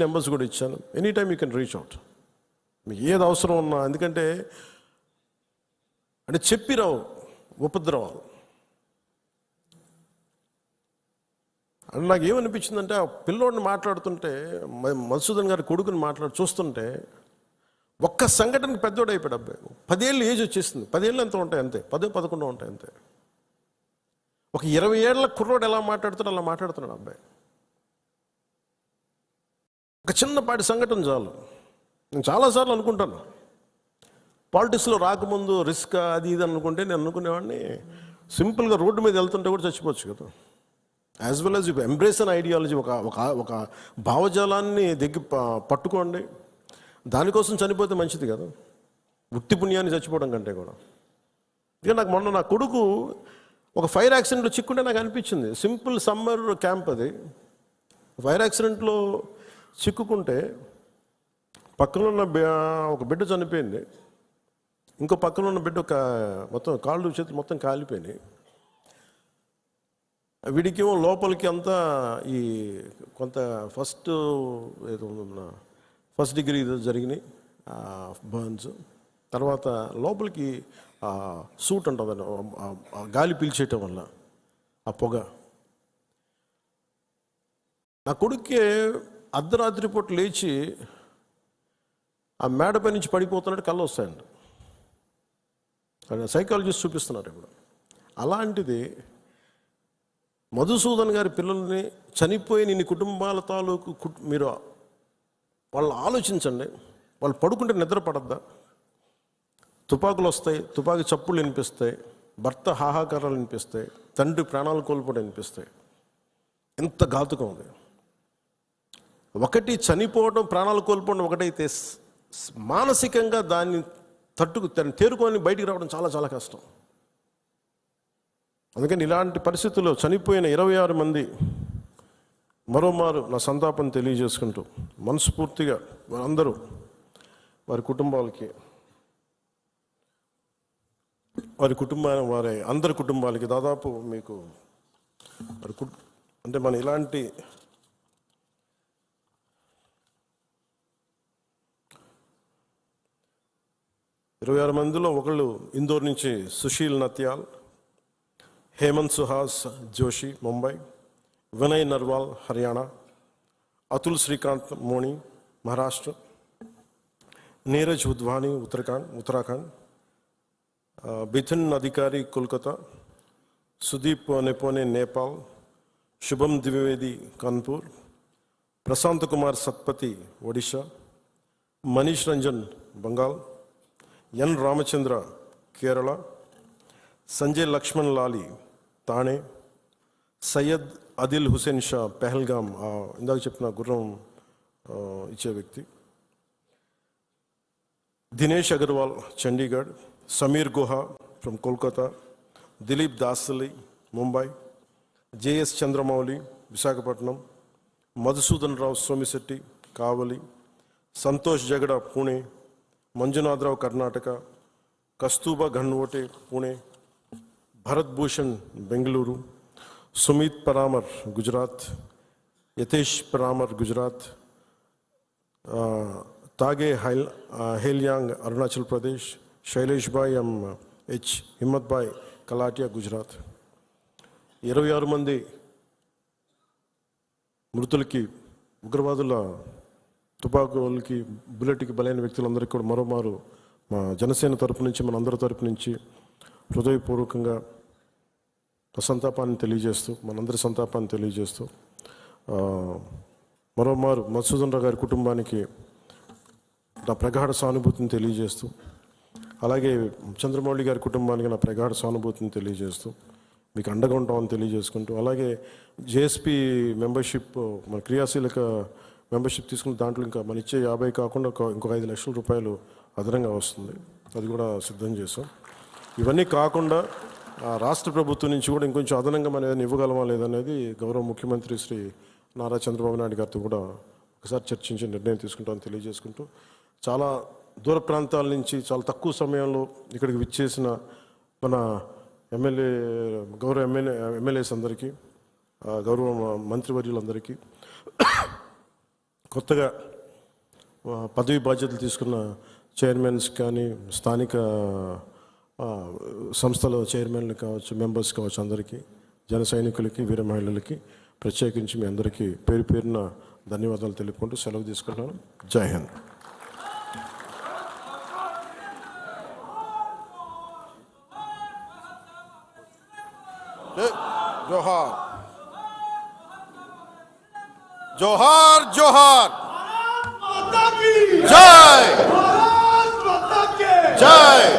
Numbers కూడా ఇచ్చాను. Any time you can reach out, మీకు ఏది అవసరం ఉన్నా. ఎందుకంటే చెప్పిరావు ఉపద్రవాలు. అని నాకు ఏమనిపించిందంటే, ఆ పిల్లోడిని మాట్లాడుతుంటే, మధుసూదన్ గారి కొడుకుని చూస్తుంటే ఒక్క సంఘటనకి పెద్దోడు అయిపోయాడు అబ్బాయి. 10 ఏళ్ళు ఏజ్ వచ్చేసింది. 10 ఏళ్ళు ఎంత ఉంటాయి అంతే, 10, 11 ఉంటాయి అంతే. ఒక 20 ఏళ్ళ కుర్రోడు ఎలా మాట్లాడుతున్నాడు అలా మాట్లాడుతున్నాడు అబ్బాయి. ఒక చిన్నపాటి సంఘటన చాలు. నేను చాలాసార్లు అనుకుంటాను, పాలిటిక్స్లో రాకముందు రిస్క్ అది ఇది అనుకుంటే, నేను అనుకునేవాడిని సింపుల్గా రోడ్డు మీద వెళ్తుంటే కూడా చచ్చిపోవచ్చు కదా. As well as you embrace an ideology, ఒక భావజాలాన్ని పట్టుకోండి. దానికోసం చనిపోతే మంచిది కదా, వృత్తి పుణ్యాన్ని చచ్చిపోవడం కంటే కూడా. ఇక నాకు మొన్న నా కొడుకు ఒక ఫైర్ యాక్సిడెంట్లో చిక్కుంటే నాకు అనిపించింది, సింపుల్ సమ్మర్ క్యాంప్ అది. ఫైర్ యాక్సిడెంట్లో చిక్కుకుంటే పక్కన ఉన్న ఒక బిడ్డ చనిపోయింది, ఇంకో పక్కన ఉన్న బిడ్డ మొత్తం కాళ్ళు చేతులు మొత్తం కాలిపోయినాయి. వీడికేమో లోపలికి అంతా ఈ కొంత ఫస్ట్ డిగ్రీ జరిగినాయి బర్న్స్. తర్వాత లోపలికి సూట్ ఉంటుందని, గాలి పీల్చేయటం వల్ల ఆ పొగ. నా కొడుక్కి అర్ధరాత్రి పూట లేచి ఆ మేడపై నుంచి పడిపోతున్నట్టు కళ్ళు వస్తాయండి. సైకాలజిస్ట్ చూపిస్తున్నారు ఇప్పుడు. అలాంటిది మధుసూదన్ గారి పిల్లల్ని చనిపోయిన ఇన్ని కుటుంబాల తాలూకు మీరు వాళ్ళు ఆలోచించండి. వాళ్ళు పడుకుంటే నిద్ర పడద్దా? తుపాకులు వస్తాయి, తుపాకీ చప్పుళ్ళు వినిపిస్తాయి, భర్త హాహాకారాలు వినిపిస్తాయి, తండ్రి ప్రాణాలు కోల్పోవడం వినిపిస్తాయి. ఎంత ఘాతుకం ఉంది. ఒకటి చనిపోవడం, ప్రాణాలు కోల్పోవడం ఒకటైతే, మానసికంగా దాన్ని తేరుకొని బయటికి రావడం చాలా చాలా కష్టం. అందుకని ఇలాంటి పరిస్థితుల్లో చనిపోయిన 26 మంది మరోమారు నా సంతాపం తెలియజేసుకుంటూ, మనస్ఫూర్తిగా అందరూ వారి కుటుంబాలకి, వారి అందరి కుటుంబాలకి దాదాపు మీకు అంటే మన ఇలాంటి ఇరవై 26 మందిలో ఒకళ్ళు ఇందోర్ నుంచి సుశీల్ నత్యాల్, హేమంత్ సుహాస్ జోషి ముంబై, వినయ్ నర్వాల్ హర్యానా, అతుల్ శ్రీకాంత్ మోణి మహారాష్ట్ర, నీరజ్ ఉద్వాని ఉత్తరాఖండ్, బిథున్ అధికారి కోల్కతా, సుదీప్ నెపోనే నేపాల్, శుభం ద్వివేది కాన్పూర్, ప్రశాంత్ కుమార్ సత్పతి ఒడిషా, మనీష్ రంజన్ బంగాల్, ఎన్ రామచంద్ర కేరళ, సంజయ్ లక్ష్మణ్ లాలి తానే, సయ్యద్ అదిల్ హుసేన్ షా పెహల్గామ్, ఇందాక చెప్పిన గుర్రం ఇచ్చే వ్యక్తి, దినేష్ అగర్వాల్ చండీగఢ్, సమీర్ గుహా ఫ్రమ్ కోల్కతా, దిలీప్ దాసలి ముంబై, జేఎస్ చంద్రమౌళి విశాఖపట్నం, మధుసూదన్ రావు సోమిశెట్టి కావలి, సంతోష్ జగడ పూణే, మంజునాథరావు కర్ణాటక, కస్తూబా ఘన్వోటే పూణే, భరత్ భూషణ్ బెంగళూరు, సుమిత్ పరామర్ గుజరాత్, యతేష్ పరామర్ గుజరాత్, తాగే హేల్యాంగ్ అరుణాచల్ ప్రదేశ్, శైలేష్ భాయ్ హెచ్ హిమ్మత్ భాయ్ కలాటియా గుజరాత్. 26 మంది మృతులకి, ఉగ్రవాదుల తుపాకులకి, బుల్లెట్కి బలైన వ్యక్తులందరికీ కూడా మరోమారు మా జనసేన తరపు నుంచి, మన అందరి తరపు నుంచి హృదయపూర్వకంగా సంతాపాన్ని తెలియజేస్తూ, మనందరి సంతాపాన్ని తెలియజేస్తూ, మరోమారు మధుసూదన్ రావు గారి కుటుంబానికి నా ప్రగాఢ సానుభూతిని తెలియజేస్తూ, అలాగే చంద్రమౌళి గారి కుటుంబానికి నా ప్రగాఢ సానుభూతిని తెలియజేస్తూ, మీకు అండగా ఉంటామని తెలియజేసుకుంటూ, అలాగే జేఎస్పీ మెంబర్షిప్, మన క్రియాశీలక మెంబర్షిప్ తీసుకున్న దాంట్లో ఇంకా మన ఇచ్చే 50 కాకుండా ఇంకొక 5 లక్షల రూపాయలు అదనంగా వస్తుంది, అది కూడా సిద్ధం చేసాం. ఇవన్నీ కాకుండా రాష్ట్ర ప్రభుత్వం నుంచి కూడా ఇంకొంచెం అదనంగా మనం ఏదైనా ఇవ్వగలమా లేదనేది గౌరవ ముఖ్యమంత్రి శ్రీ నారా చంద్రబాబు నాయుడు గారితో కూడా ఒకసారి చర్చించి నిర్ణయం తీసుకుంటామని తెలియజేసుకుంటూ, చాలా దూర ప్రాంతాల నుంచి చాలా తక్కువ సమయంలో ఇక్కడికి విచ్చేసిన మన గౌరవ ఎమ్మెల్యేస్ అందరికీ, గౌరవ మంత్రివర్యులందరికీ, కొత్తగా పదవి బాధ్యతలు తీసుకున్న చైర్మన్స్ కానీ స్థానిక సంస్థల చైర్మన్లు కావచ్చు, మెంబర్స్ కావచ్చు, అందరికీ, జన సైనికులకి, వీర మహిళలకి ప్రత్యేకించి మీ అందరికీ పేరు పేరున ధన్యవాదాలు తెలుపుకుంటూ సెలవు తీసుకుంటున్నాను. జై హింద్. జోహార్ జోహార్ జోహార్. జై జై.